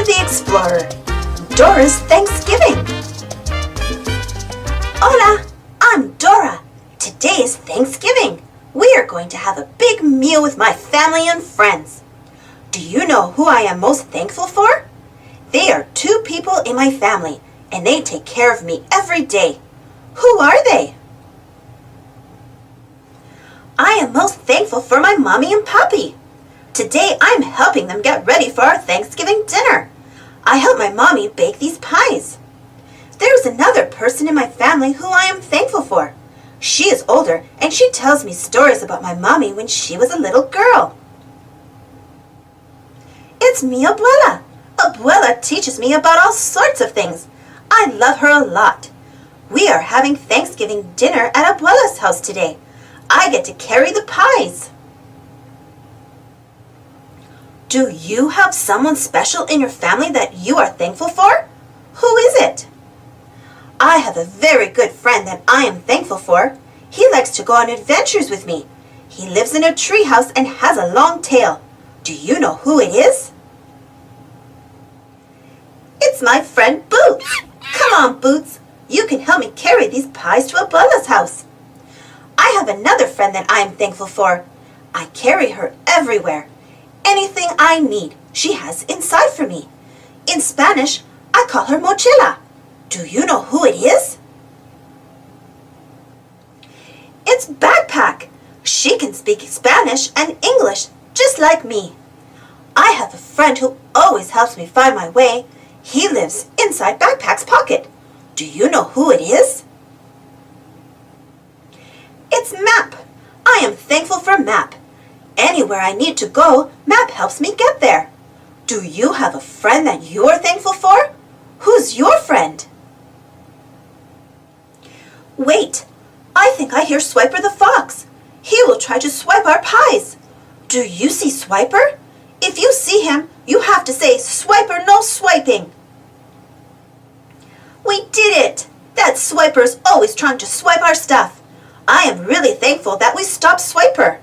Dora the Explorer, Dora's Thanksgiving. Hola, I'm Dora. Today is Thanksgiving. We are going to have a big meal with my family and friends. Do you know who I am most thankful for? They are two people in my family, and they take care of me every day. Who are they? I am most thankful for my mommy and papi. Today I'm helping them get ready for our Thanksgiving dinner. I help my mommy bake these pies. There is another person in my family who I am thankful for. She is older and she tells me stories about my mommy when she was a little girl. It's me, abuela. Abuela teaches me about all sorts of things. I love her a lot. We are having Thanksgiving dinner at abuela's house today. I get to carry the pies. Do you have someone special in your family that you are thankful for? Who is it? I have a very good friend that I am thankful for. He likes to go on adventures with me. He lives in a treehouse and has a long tail. Do you know who it is? It's my friend Boots. Come on, Boots. You can help me carry these pies to abuela's house. I have another friend that I am thankful for. I carry her everywhere. Anything I need, she has inside for me. In Spanish, I call her mochila. Do you know who it is? It's Backpack. She can speak Spanish and English just like me. I have a friend who always helps me find my way. He lives inside Backpack's pocket. Do you know who it is? It's Map. I am thankful for Map. Anywhere I need to go, Map helps me get there. Do you have a friend that you're thankful for? Who's your friend? Wait, I think I hear Swiper the fox. He will try to swipe our pies. Do you see Swiper? If you see him, you have to say, "Swiper, no swiping." We did it! That Swiper is always trying to swipe our stuff. I am really thankful that we stopped Swiper.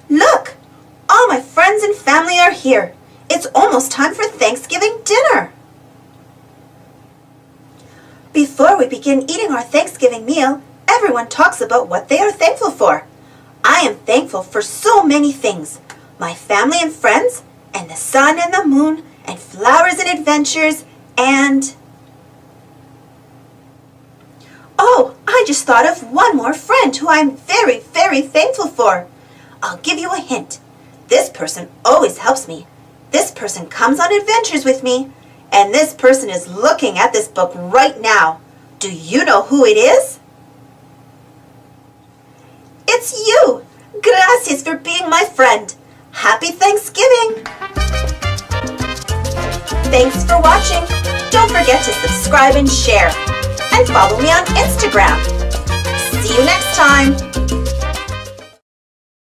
Look! All my friends and family are here. It's almost time for Thanksgiving dinner. Before we begin eating our Thanksgiving meal, everyone talks about what they are thankful for. I am thankful for so many things. My family and friends, and the sun and the moon, and flowers and adventures, and... Oh, I just thought of one more friend who I'm very, very thankful for. I'll give you a hint. This person always helps me. This person comes on adventures with me. And this person is looking at this book right now. Do you know who it is? It's you! Gracias for being my friend. Happy Thanksgiving! Thanks for watching. Don't forget to subscribe and share. And follow me on Instagram. See you next time.